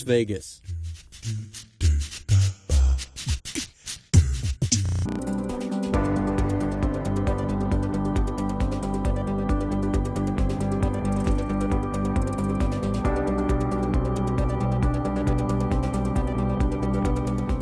Vegas.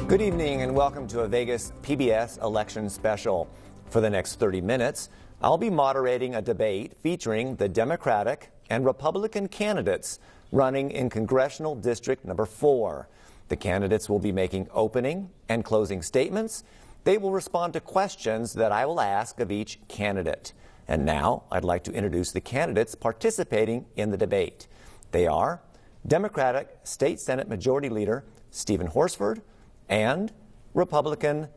Good evening and welcome to a Vegas PBS election special. For the next 30 minutes, I'll be moderating a debate featuring the Democratic and Republican candidates running in Congressional District Number 4. The candidates will be making opening and closing statements. They will respond to questions that I will ask of each candidate. And now I'd like to introduce the candidates participating in the debate. They are Democratic State Senate Majority Leader Stephen Horsford and Republican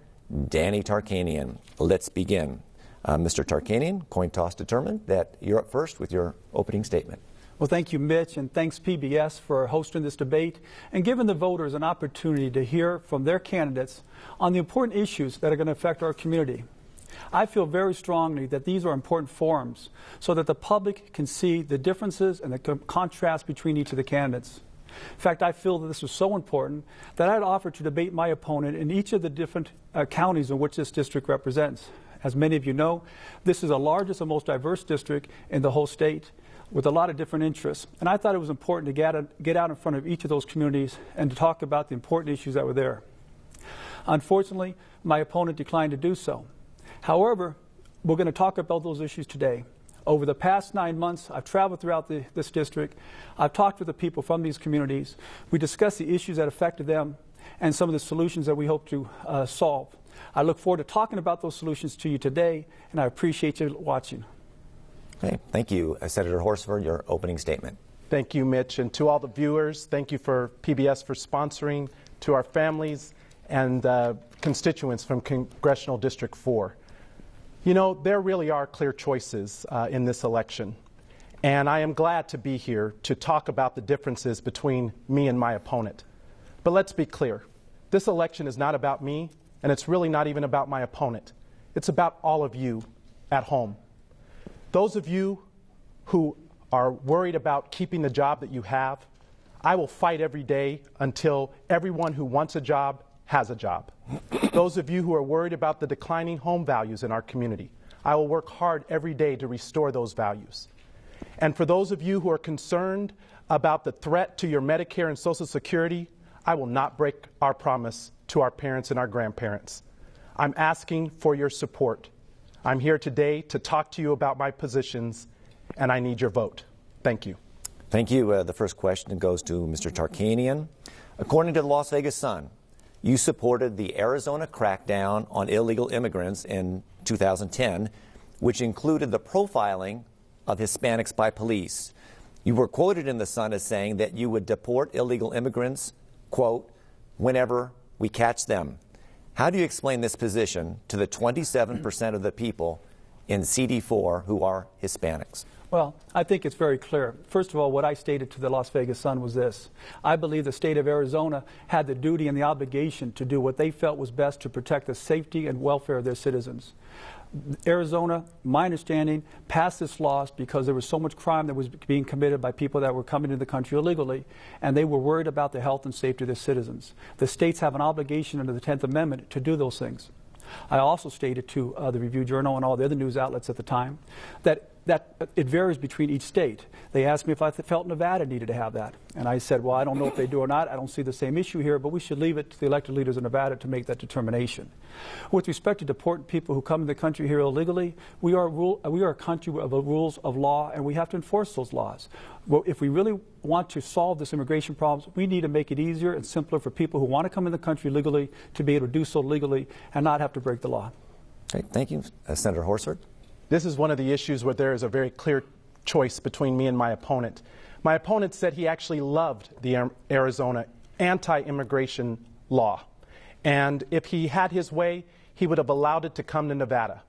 Danny Tarkanian. Let's begin. Mr. Tarkanian, coin toss determined that you're up first with your opening statement. Well, thank you, Mitch, and thanks PBS for hosting this debate and giving the voters an opportunity to hear from their candidates on the important issues that are going to affect our community. I feel very strongly that these are important forums so that the public can see the differences and the contrast between each of the candidates. In fact, I feel that this was so important that I'd offer to debate my opponent in each of the different counties in which this district represents. As many of you know, this is the largest and most diverse district in the whole state with a lot of different interests. And I thought it was important to get out in front of each of those communities and to talk about the important issues that were there. Unfortunately, my opponent declined to do so. However, we're going to talk about those issues today. Over the past 9 months, I've traveled throughout this district. I've talked with the people from these communities. We discussed the issues that affected them and some of the solutions that we hope to solve. I look forward to talking about those solutions to you today, and I appreciate you watching. Okay, thank you. Senator Horsford, your opening statement. Thank you, Mitch. And to all the viewers, thank you for PBS for sponsoring, to our families and constituents from Congressional District 4. You know, there really are clear choices in this election, and I am glad to be here to talk about the differences between me and my opponent. But let's be clear, this election is not about me, and it's really not even about my opponent. It's about all of you at home. Those of you who are worried about keeping the job that you have, I will fight every day until everyone who wants a job has a job. Those of you who are worried about the declining home values in our community, I will work hard every day to restore those values. And for those of you who are concerned about the threat to your Medicare and Social Security, I will not break our promise to our parents and our grandparents. I'm asking for your support. I'm here today to talk to you about my positions, and I need your vote. Thank you. Thank you. The first question goes to Mr. Tarkanian. According to the Las Vegas Sun, you supported the Arizona crackdown on illegal immigrants in 2010, which included the profiling of Hispanics by police. You were quoted in the Sun as saying that you would deport illegal immigrants, quote, whenever we catch them. How do you explain this position to the 27% of the people in CD4 who are Hispanics? Well, I think it's very clear. First of all, what I stated to the Las Vegas Sun was this. I believe the state of Arizona had the duty and the obligation to do what they felt was best to protect the safety and welfare of their citizens. Arizona, my understanding, passed this law because there was so much crime that was being committed by people that were coming into the country illegally, and they were worried about the health and safety of their citizens. The states have an obligation under the 10th Amendment to do those things. I also stated to the Review Journal and all the other news outlets at the time that it varies between each state. They asked me if I felt Nevada needed to have that. And I said, well, I don't know if they do or not. I don't see the same issue here, but we should leave it to the elected leaders in Nevada to make that determination. With respect to deporting people who come to the country here illegally, we are a country of rules of law, and we have to enforce those laws. Well, if we really want to solve this immigration problem, we need to make it easier and simpler for people who want to come in the country legally to be able to do so legally and not have to break the law. Okay, thank you. Senator Horsford. This is one of the issues where there is a very clear choice between me and my opponent. My opponent said he actually loved the Arizona anti-immigration law. And if he had his way, he would have allowed it to come to Nevada.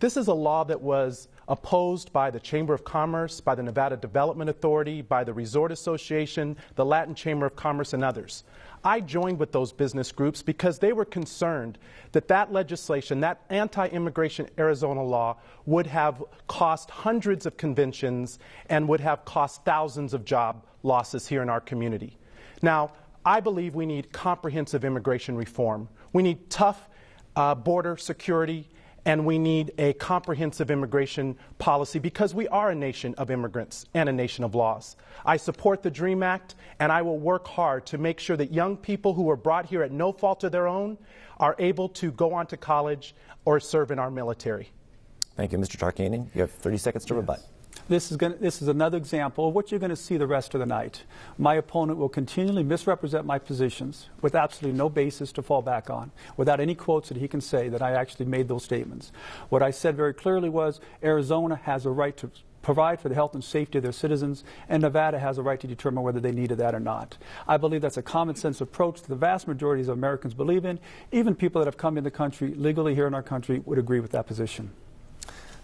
This is a law that was opposed by the Chamber of Commerce, by the Nevada Development Authority, by the Resort Association, the Latin Chamber of Commerce, and others. I joined with those business groups because they were concerned that that legislation, that anti-immigration Arizona law, would have cost hundreds of conventions and would have cost thousands of job losses here in our community. Now, I believe we need comprehensive immigration reform. We need tough border security, and we need a comprehensive immigration policy because we are a nation of immigrants and a nation of laws. I support the DREAM Act, and I will work hard to make sure that young people who were brought here at no fault of their own are able to go on to college or serve in our military. Thank you, Mr. Tarkanian. You have 30 seconds to rebut. This is another example of what you're going to see the rest of the night. My opponent will continually misrepresent my positions with absolutely no basis to fall back on, without any quotes that he can say that I actually made those statements. What I said very clearly was Arizona has a right to provide for the health and safety of their citizens, and Nevada has a right to determine whether they needed that or not. I believe that's a common sense approach that the vast majority of Americans believe in. Even people that have come in the country legally here in our country would agree with that position.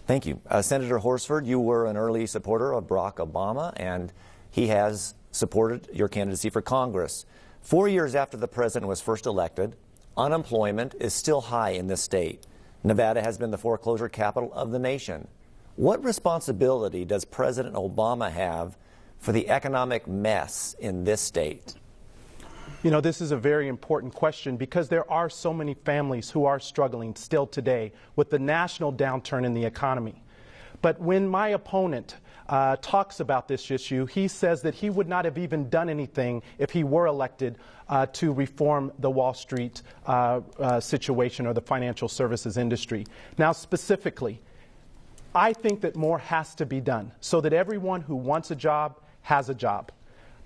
Thank you. Senator Horsford, you were an early supporter of Barack Obama, and he has supported your candidacy for Congress. 4 years after the president was first elected, unemployment is still high in this state. Nevada has been the foreclosure capital of the nation. What responsibility does President Obama have for the economic mess in this state? You know, this is a very important question because there are so many families who are struggling still today with the national downturn in the economy. But when my opponent talks about this issue, he says that he would not have even done anything if he were elected to reform the Wall Street situation or the financial services industry. Now, specifically, I think that more has to be done so that everyone who wants a job has a job.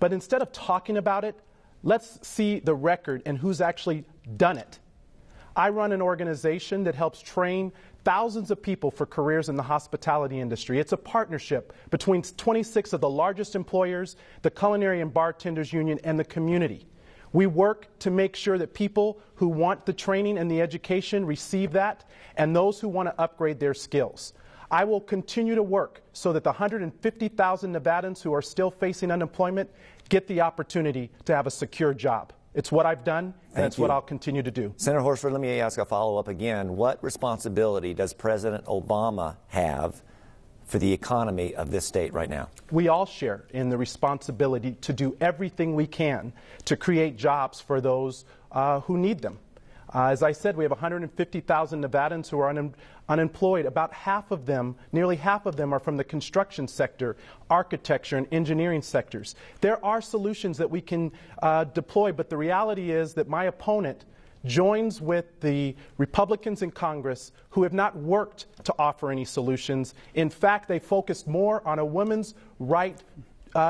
But instead of talking about it, let's see the record and who's actually done it. I run an organization that helps train thousands of people for careers in the hospitality industry. It's a partnership between 26 of the largest employers, the Culinary and Bartenders Union, and the community. We work to make sure that people who want the training and the education receive that, and those who want to upgrade their skills. I will continue to work so that the 150,000 Nevadans who are still facing unemployment get the opportunity to have a secure job. It's what I've done, and it's what I'll continue to do. Senator Horsford, let me ask a follow-up again. What responsibility does President Obama have for the economy of this state right now? We all share in the responsibility to do everything we can to create jobs for those who need them. As I said, we have 150,000 Nevadans who are unemployed. About half of them, nearly half of them, are from the construction sector, architecture, and engineering sectors. There are solutions that we can deploy, but the reality is that my opponent joins with the Republicans in Congress who have not worked to offer any solutions. In fact, they focused more on a woman's right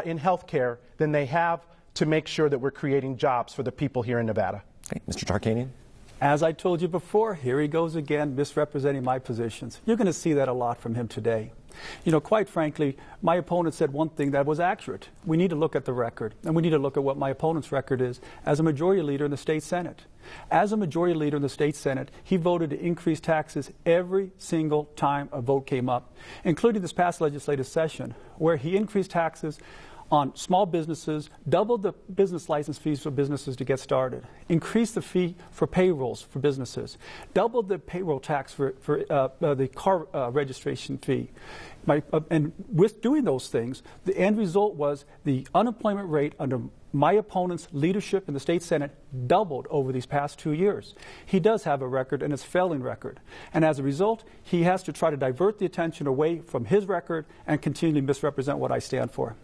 in health care than they have to make sure that we're creating jobs for the people here in Nevada. Okay, Mr. Tarkanian? As I told you before, here he goes again, misrepresenting my positions. You're going to see that a lot from him today. You know, quite frankly, my opponent said one thing that was accurate. We need to look at the record, and we need to look at what my opponent's record is as a majority leader in the state Senate. As a majority leader in the state Senate, he voted to increase taxes every single time a vote came up, including this past legislative session, where he increased taxes on small businesses, doubled the business license fees for businesses to get started, increased the fee for payrolls for businesses, doubled the payroll tax for the car registration fee. And with doing those things, the end result was the unemployment rate under my opponent's leadership in the state Senate doubled over these past 2 years. He does have a record, and it's a failing record. And as a result, he has to try to divert the attention away from his record and continually misrepresent what I stand for.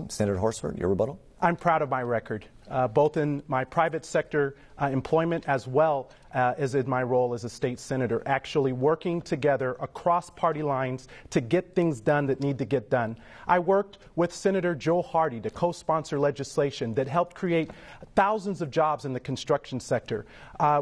Senator Horsford, your rebuttal? I'm proud of my record, both in my private sector employment as well as in my role as a state senator, actually working together across party lines to get things done that need to get done. I worked with Senator Joe Hardy to co-sponsor legislation that helped create thousands of jobs in the construction sector.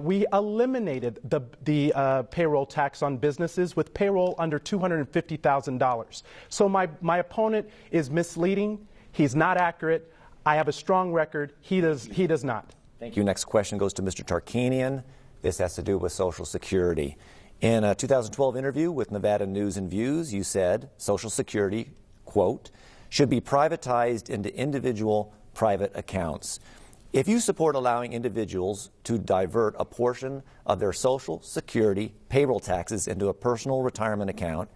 We eliminated the payroll tax on businesses with payroll under $250,000. So my opponent is misleading. He's not accurate. I have a strong record. He does not. Thank you. Next question goes to Mr. Tarkanian. This has to do with Social Security. In a 2012 interview with Nevada News and Views, you said Social Security, quote, should be privatized into individual private accounts. If you support allowing individuals to divert a portion of their Social Security payroll taxes into a personal retirement account,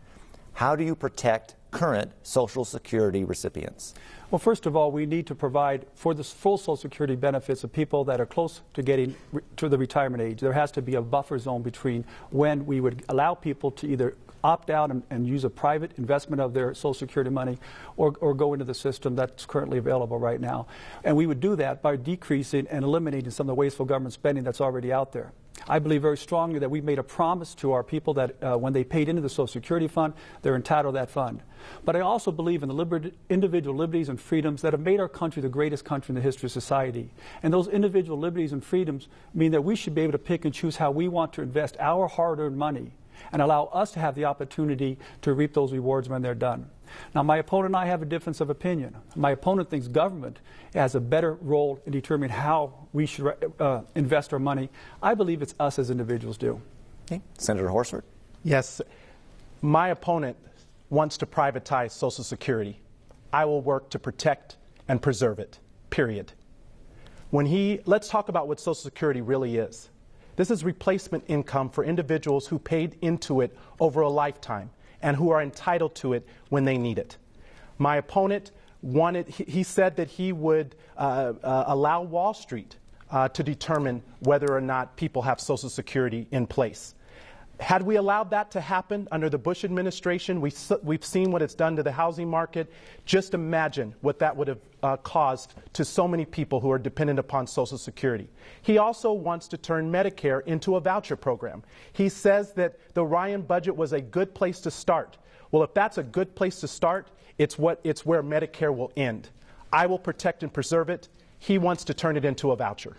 how do you protect current Social Security recipients? Well, first of all, we need to provide for the full Social Security benefits of people that are close to getting to the retirement age. There has to be a buffer zone between when we would allow people to either opt out and use a private investment of their Social Security money or go into the system that's currently available right now. And we would do that by decreasing and eliminating some of the wasteful government spending that's already out there. I believe very strongly that we've made a promise to our people that when they paid into the Social Security fund, they're entitled to that fund. But I also believe in the individual liberties and freedoms that have made our country the greatest country in the history of society. And those individual liberties and freedoms mean that we should be able to pick and choose how we want to invest our hard-earned money and allow us to have the opportunity to reap those rewards when they're done. Now, my opponent and I have a difference of opinion. My opponent thinks government has a better role in determining how we should invest our money. I believe it's us as individuals do. Okay. Senator Horsford? Yes. My opponent wants to privatize Social Security. I will work to protect and preserve it, period. Let's talk about what Social Security really is. This is replacement income for individuals who paid into it over a lifetime and who are entitled to it when they need it. My opponent he said that he would allow Wall Street to determine whether or not people have Social Security in place. Had we allowed that to happen under the Bush administration, we've seen what it's done to the housing market. Just imagine what that would have caused to so many people who are dependent upon Social Security. He also wants to turn Medicare into a voucher program. He says that the Ryan budget was a good place to start. Well, if that's a good place to start, it's where Medicare will end. I will protect and preserve it. He wants to turn it into a voucher.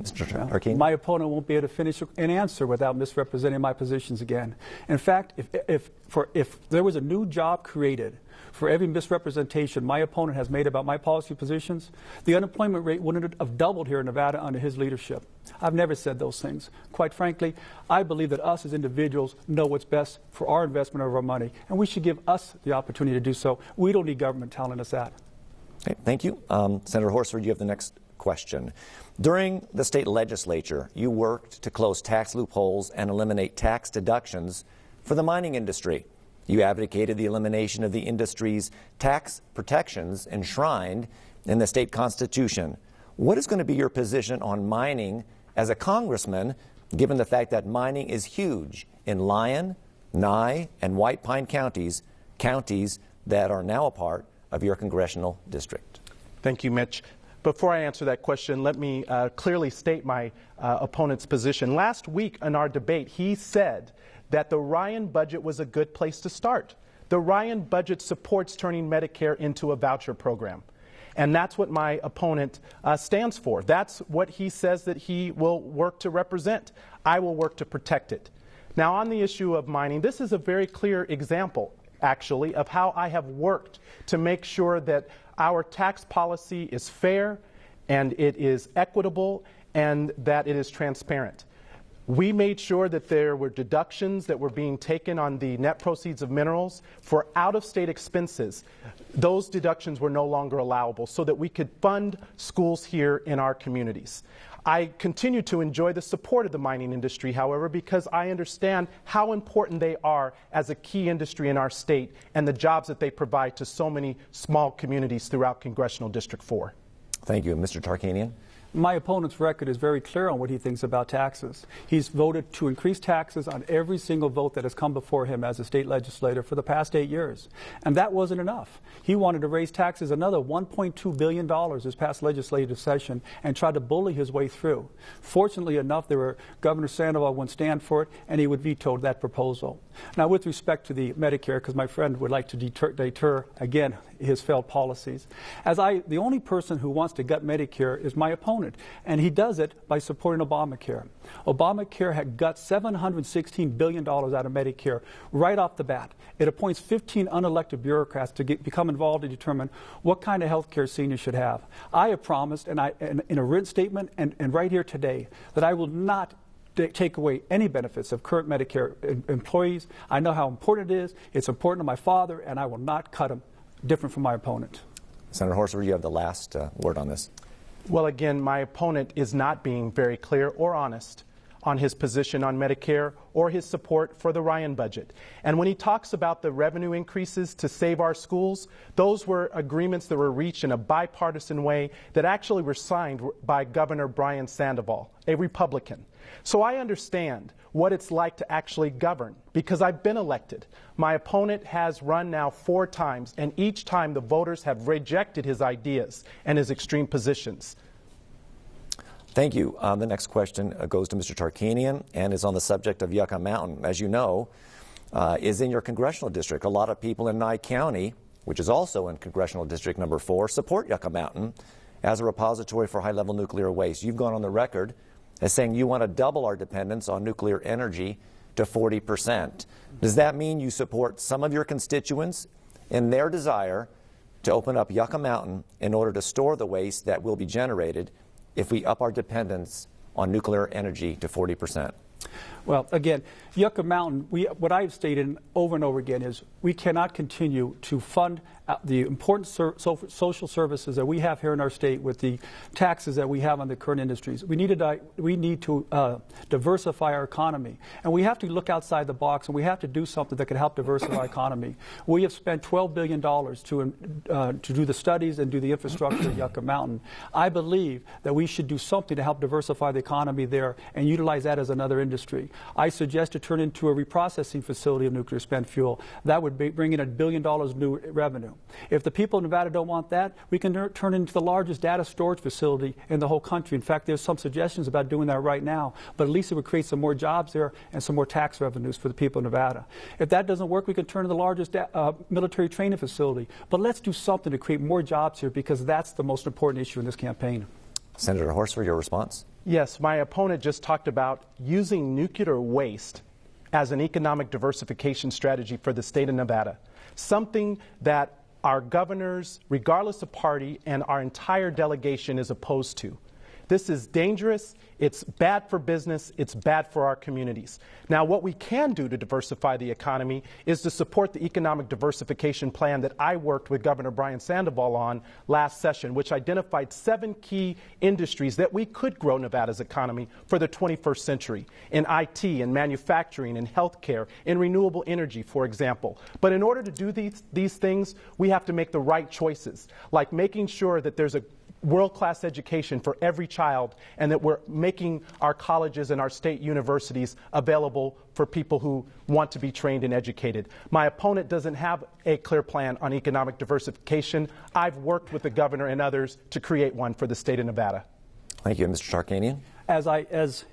Mr. Tarkanian? My opponent won't be able to finish an answer without misrepresenting my positions again. In fact, if there was a new job created for every misrepresentation my opponent has made about my policy positions, the unemployment rate wouldn't have doubled here in Nevada under his leadership. I've never said those things. Quite frankly, I believe that us as individuals know what's best for our investment of our money, and we should give us the opportunity to do so. We don't need government telling us that. Okay, thank you. Senator Horsford, you have the next question. During the state legislature, you worked to close tax loopholes and eliminate tax deductions for the mining industry. You advocated the elimination of the industry's tax protections enshrined in the state constitution. What is going to be your position on mining as a congressman, given the fact that mining is huge in Lyon, Nye, and White Pine counties that are now a part of your congressional district? Thank you, Mitch. Before I answer that question, let me clearly state my opponent's position. Last week in our debate, he said that the Ryan budget was a good place to start. The Ryan budget supports turning Medicare into a voucher program. And that's what my opponent stands for. That's what he says that he will work to represent. I will work to protect it. Now, on the issue of mining, this is a very clear example, actually, of how I have worked to make sure that our tax policy is fair and it is equitable and that it is transparent. We made sure that there were deductions that were being taken on the net proceeds of minerals for out-of-state expenses. Those deductions were no longer allowable so that we could fund schools here in our communities. I continue to enjoy the support of the mining industry, however, because I understand how important they are as a key industry in our state and the jobs that they provide to so many small communities throughout Congressional District 4. Thank you. Mr. Tarkanian? My opponent's record is very clear on what he thinks about taxes. He's voted to increase taxes on every single vote that has come before him as a state legislator for the past 8 years. And that wasn't enough. He wanted to raise taxes another $1.2 billion this past legislative session and tried to bully his way through. Fortunately enough, Governor Sandoval wouldn't stand for it, and he would veto that proposal. Now, with respect to the Medicare, because my friend would like to deter again his failed policies, the only person who wants to gut Medicare is my opponent, and he does it by supporting Obamacare. Obamacare had gut $716 billion out of Medicare right off the bat. It appoints 15 unelected bureaucrats to become involved to determine what kind of health care seniors should have. I have promised, in a written statement and right here today, that I will not take away any benefits of current Medicare employees. I know how important it is. It's important to my father, and I will not cut them, different from my opponent. Senator Horsford, you have the last word on this. Well, again, my opponent is not being very clear or honest on his position on Medicare or his support for the Ryan budget. And when he talks about the revenue increases to save our schools, those were agreements that were reached in a bipartisan way that actually were signed by Governor Brian Sandoval, a Republican. So I understand what it's like to actually govern because I've been elected. My opponent has run now 4 times, and each time the voters have rejected his ideas and his extreme positions. Thank you. The next question goes to Mr. Tarkanian and is on the subject of Yucca Mountain. As you know, is in your congressional district. A lot of people in Nye County, which is also in congressional district number 4, support Yucca Mountain as a repository for high-level nuclear waste. You've gone on the record as saying you want to double our dependence on nuclear energy to 40%. Does that mean you support some of your constituents in their desire to open up Yucca Mountain in order to store the waste that will be generated if we up our dependence on nuclear energy to 40%? Well, again, Yucca Mountain, what I've stated over and over again is we cannot continue to fund the important social services that we have here in our state with the taxes that we have on the current industries. We need to diversify our economy. And we have to look outside the box, and we have to do something that can help diversify our economy. We have spent $12 billion to do the studies and do the infrastructure at Yucca Mountain. I believe that we should do something to help diversify the economy there and utilize that as another industry. I suggest to turn into a reprocessing facility of nuclear spent fuel. That would bring in $1 billion new revenue. If the people of Nevada don't want that, we can turn into the largest data storage facility in the whole country. In fact, there's some suggestions about doing that right now, but at least it would create some more jobs there and some more tax revenues for the people of Nevada. If that doesn't work, we can turn to the largest military training facility. But let's do something to create more jobs here because that's the most important issue in this campaign. Senator Horsford, your response? Yes, my opponent just talked about using nuclear waste as an economic diversification strategy for the state of Nevada, something that our governors, regardless of party, and our entire delegation is opposed to. This is dangerous, it's bad for business, it's bad for our communities. Now, what we can do to diversify the economy is to support the economic diversification plan that I worked with Governor Brian Sandoval on last session, which identified 7 key industries that we could grow Nevada's economy for the 21st century, in IT, in manufacturing, in healthcare, in renewable energy, for example. But in order to do these things, we have to make the right choices, like making sure that there's a world-class education for every child and that we're making our colleges and our state universities available for people who want to be trained and educated. My opponent doesn't have a clear plan on economic diversification. I've worked with the governor and others to create one for the state of Nevada. Thank you. Mr. Tarkanian? As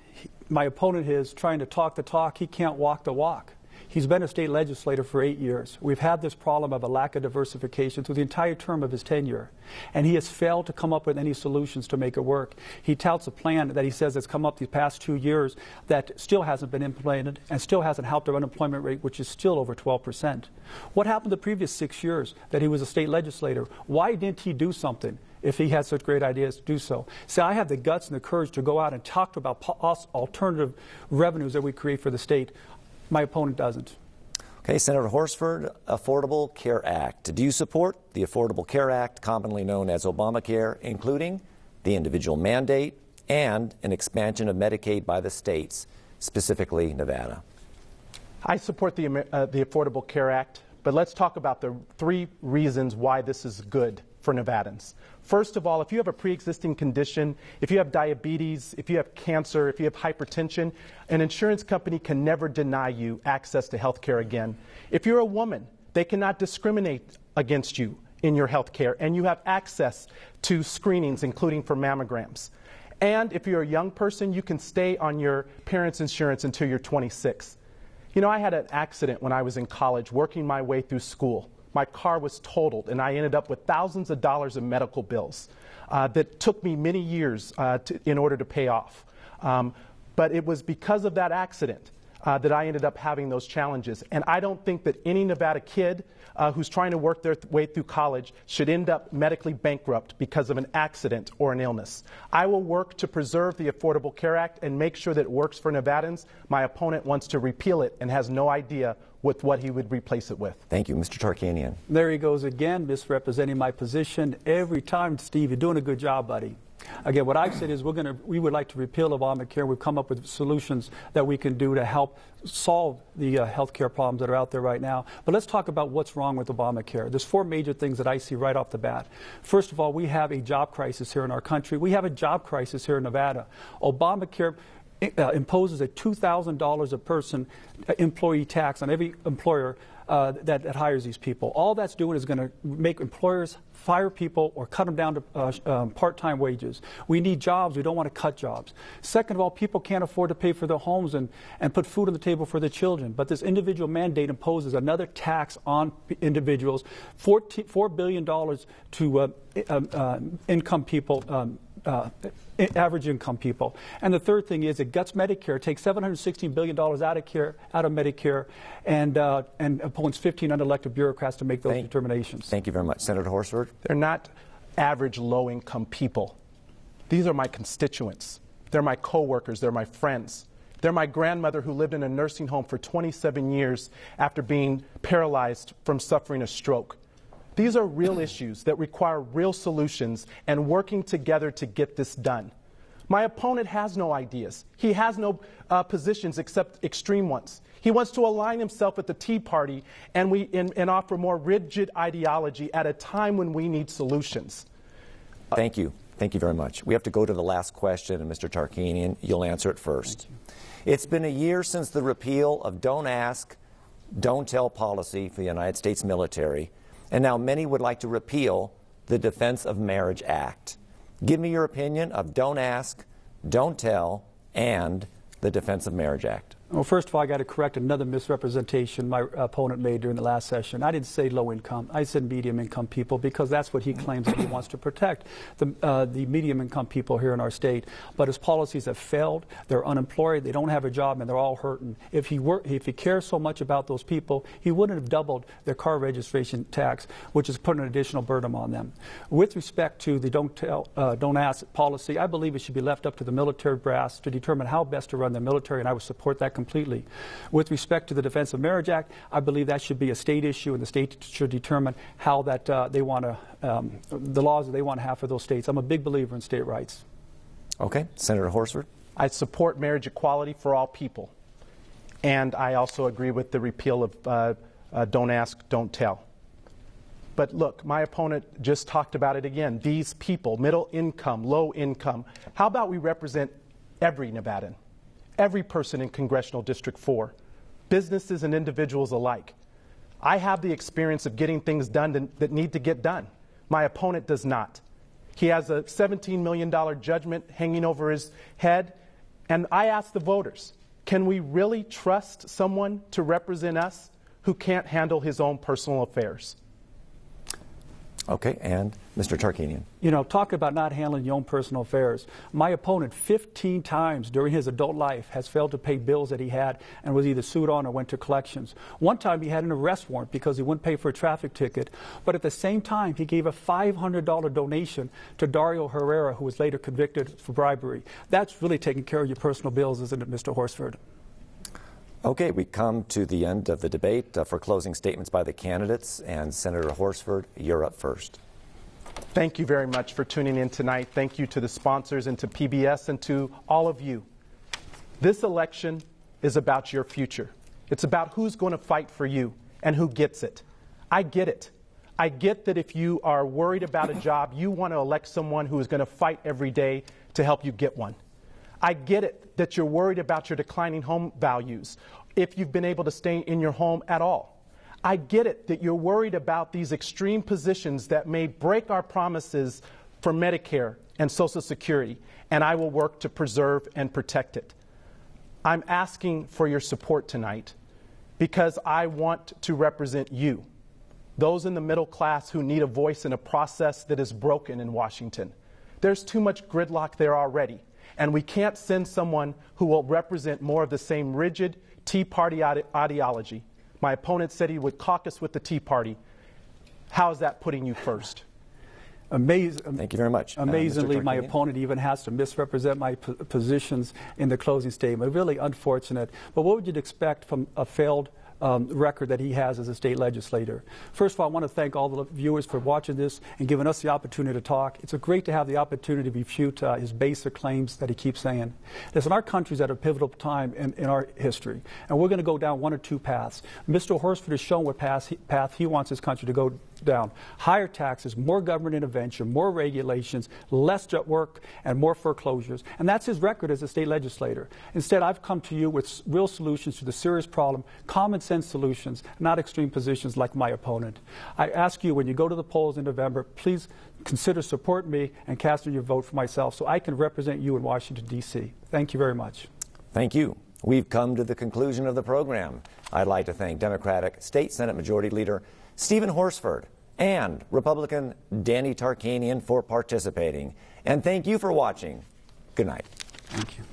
my opponent is trying to talk the talk, he can't walk the walk. He's been a state legislator for 8 years. We've had this problem of a lack of diversification through the entire term of his tenure, and he has failed to come up with any solutions to make it work. He touts a plan that he says has come up these past 2 years that still hasn't been implemented and still hasn't helped our unemployment rate, which is still over 12%. What happened the previous 6 years that he was a state legislator? Why didn't he do something if he had such great ideas to do so? See, I have the guts and the courage to go out and talk about alternative revenues that we create for the state. My opponent doesn't. Okay, Senator Horsford, Affordable Care Act. Do you support the Affordable Care Act, commonly known as Obamacare, including the individual mandate and an expansion of Medicaid by the states, specifically Nevada? I support the Affordable Care Act, but let's talk about the 3 reasons why this is good for Nevadans. First of all, if you have a pre-existing condition, if you have diabetes, if you have cancer, if you have hypertension, an insurance company can never deny you access to health care again. If you're a woman, they cannot discriminate against you in your health care, and you have access to screenings, including for mammograms. And if you're a young person, you can stay on your parents' insurance until you're 26. You know, I had an accident when I was in college working my way through school. My car was totaled, and I ended up with thousands of dollars in medical bills that took me many years in order to pay off. But it was because of that accident that I ended up having those challenges. And I don't think that any Nevada kid who's trying to work their way through college should end up medically bankrupt because of an accident or an illness. I will work to preserve the Affordable Care Act and make sure that it works for Nevadans. My opponent wants to repeal it and has no idea with what he would replace it with. Thank you. Mr. Tarkanian. There he goes again, misrepresenting my position every time. Steve, you're doing a good job, buddy. Again, what I've said is we would like to repeal Obamacare. We've come up with solutions that we can do to help solve the health care problems that are out there right now. But let's talk about what's wrong with Obamacare. There's 4 major things that I see right off the bat. First of all, we have a job crisis here in our country. We have a job crisis here in Nevada. Obamacare imposes a $2,000 a person employee tax on every employer that hires these people. All that's doing is going to make employers fire people or cut them down to part-time wages. We need jobs. We don't want to cut jobs. Second of all, people can't afford to pay for their homes and put food on the table for their children. But this individual mandate imposes another tax on individuals, $4 billion to income people, average income people. And the third thing is it guts Medicare, takes $716 billion out of Medicare, and appoints 15 unelected bureaucrats to make those determinations. Thank you very much. Senator Horsford? They're not average low-income people. These are my constituents. They're my coworkers. They're my friends. They're my grandmother who lived in a nursing home for 27 years after being paralyzed from suffering a stroke. These are real issues that require real solutions and working together to get this done. My opponent has no ideas. He has no positions except extreme ones. He wants to align himself with the Tea Party and offer more rigid ideology at a time when we need solutions. Thank you. Thank you very much. We have to go to the last question, and Mr. Tarkanian, you'll answer it first. It's been a year since the repeal of Don't Ask, Don't Tell policy for the United States military, and now many would like to repeal the Defense of Marriage Act. Give me your opinion of Don't Ask, Don't Tell, and the Defense of Marriage Act. Well, first of all, I got to correct another misrepresentation my opponent made during the last session. I didn't say low income. I said medium income people because that's what he claims that he wants to protect, the medium income people here in our state. But his policies have failed. They're unemployed. They don't have a job, and they're all hurting. If he cares so much about those people, he wouldn't have doubled their car registration tax, which is putting an additional burden on them. With respect to the Don't Ask policy, I believe it should be left up to the military brass to determine how best to run the military, and I would support that completely. With respect to the Defense of Marriage Act, I believe that should be a state issue, and the state should determine how that they want to, the laws that they want to have for those states. I'm a big believer in state rights. Okay. Senator Horsford? I support marriage equality for all people. And I also agree with the repeal of Don't Ask, Don't Tell. But look, my opponent just talked about it again. These people, middle income, low income, how about we represent every Nevadan? Every person in Congressional District 4, businesses and individuals alike. I have the experience of getting things done that need to get done. My opponent does not. He has a $17 million judgment hanging over his head, and I ask the voters, can we really trust someone to represent us who can't handle his own personal affairs? Okay, and Mr. Tarkanian. You know, talk about not handling your own personal affairs. My opponent 15 times during his adult life has failed to pay bills that he had and was either sued on or went to collections. One time he had an arrest warrant because he wouldn't pay for a traffic ticket, but at the same time he gave a $500 donation to Dario Herrera, who was later convicted for bribery. That's really taking care of your personal bills, isn't it, Mr. Horsford? Okay, we come to the end of the debate for closing statements by the candidates, and Senator Horsford, you're up first. Thank you very much for tuning in tonight. Thank you to the sponsors and to PBS and to all of you. This election is about your future. It's about who's going to fight for you and who gets it. I get it. I get that if you are worried about a job, you want to elect someone who is going to fight every day to help you get one. I get it that you're worried about your declining home values, if you've been able to stay in your home at all. I get it that you're worried about these extreme positions that may break our promises for Medicare and Social Security, and I will work to preserve and protect it. I'm asking for your support tonight because I want to represent you, those in the middle class who need a voice in a process that is broken in Washington. There's too much gridlock there already. And we can't send someone who will represent more of the same rigid Tea Party ideology. My opponent said he would caucus with the Tea Party. How is that putting you first? Thank you very much. Amazingly, my opponent even has to misrepresent my positions in the closing statement. Really unfortunate. But what would you expect from a failed record that he has as a state legislator. First of all, I want to thank all the viewers for watching this and giving us the opportunity to talk. It's great to have the opportunity to refute his basic claims that he keeps saying. Listen, our country's at a pivotal time in our history, and we're going to go down one or two paths. Mr. Horsford has shown what path he wants his country to go down. Higher taxes, more government intervention, more regulations, less work, and more foreclosures. And that's his record as a state legislator. Instead, I've come to you with real solutions to the serious problem, common sense solutions, not extreme positions like my opponent. I ask you, when you go to the polls in November, please consider supporting me and casting your vote for myself so I can represent you in Washington, D.C. Thank you very much. Thank you. We've come to the conclusion of the program. I'd like to thank Democratic State Senate Majority Leader Stephen Horsford and Republican Danny Tarkanian for participating. And thank you for watching. Good night. Thank you.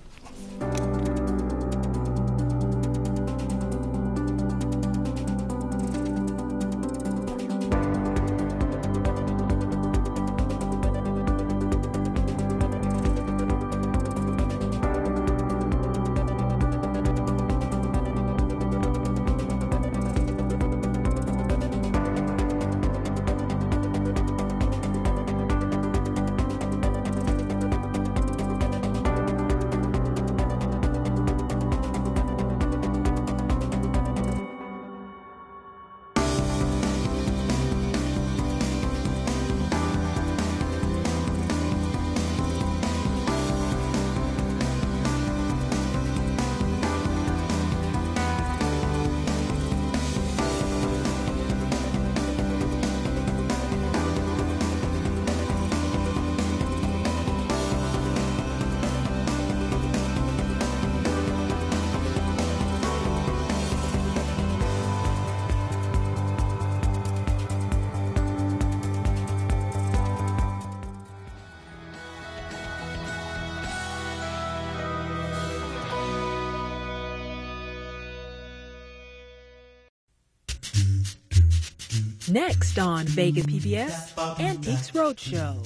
Next on Vegas PBS, Antiques Roadshow.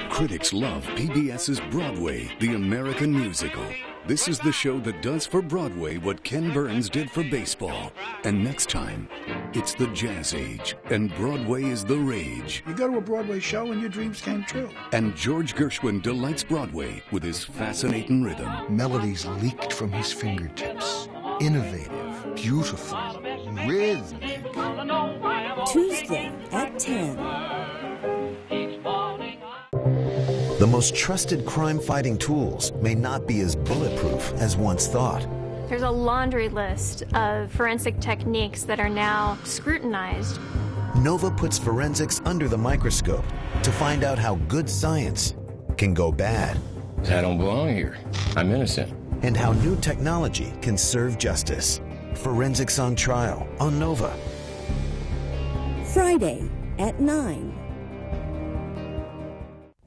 Critics love PBS's Broadway, the American musical. This is the show that does for Broadway what Ken Burns did for baseball. And next time, it's the Jazz Age, and Broadway is the rage. You go to a Broadway show and your dreams came true. And George Gershwin delights Broadway with his fascinating rhythm. Melodies leaked from his fingertips. Innovative, beautiful, rhythmic. Tuesday at 10. The most trusted crime-fighting tools may not be as bulletproof as once thought. There's a laundry list of forensic techniques that are now scrutinized. Nova puts forensics under the microscope to find out how good science can go bad. I don't belong here. I'm innocent. And how new technology can serve justice. Forensics on Trial on Nova. Friday at 9.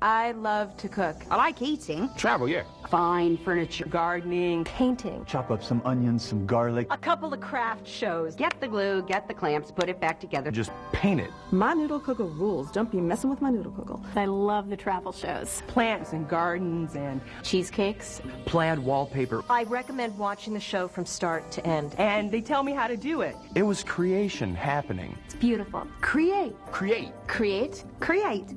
I love to cook. I like eating. Travel, yeah. Fine furniture, gardening, Painting. Chop up some onions, some garlic. A couple of craft shows. get the glue, get the clamps, put it back together. Just paint it. My noodle cooker rules. Don't be messing with my noodle cooker. I love the travel shows. Plants and gardens and Cheesecakes. Plaid wallpaper. I recommend watching the show from start to end. And they tell me how to do it. It was creation happening. It's beautiful. Create. Create. Create. Create.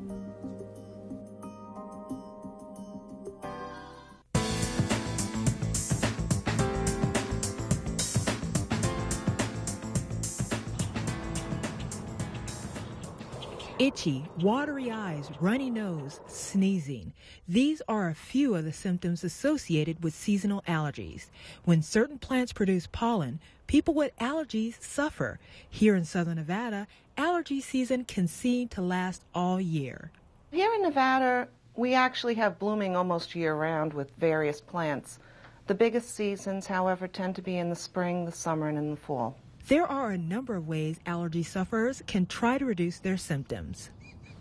Itchy, watery eyes, runny nose, sneezing. These are a few of the symptoms associated with seasonal allergies. When certain plants produce pollen, people with allergies suffer. Here in southern Nevada, allergy season can seem to last all year. Here in Nevada, we actually have blooming almost year-round with various plants. The biggest seasons, however, tend to be in the spring, the summer, and in the fall. There are a number of ways allergy sufferers can try to reduce their symptoms.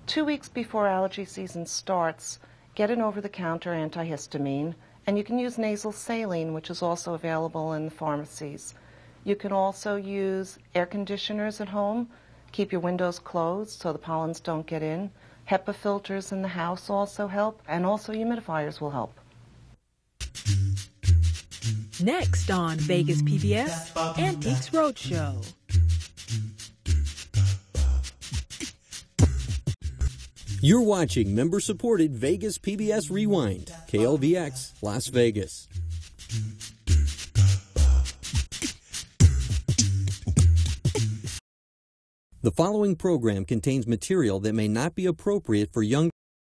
2 weeks before allergy season starts, get an over-the-counter antihistamine, and you can use nasal saline, which is also available in the pharmacies. You can also use air conditioners at home. Keep your windows closed so the pollens don't get in. HEPA filters in the house also help, and also humidifiers will help. next on Vegas PBS Antiques Roadshow. You're watching member-supported Vegas PBS Rewind, KLVX, Las Vegas. The following program contains material that may not be appropriate for young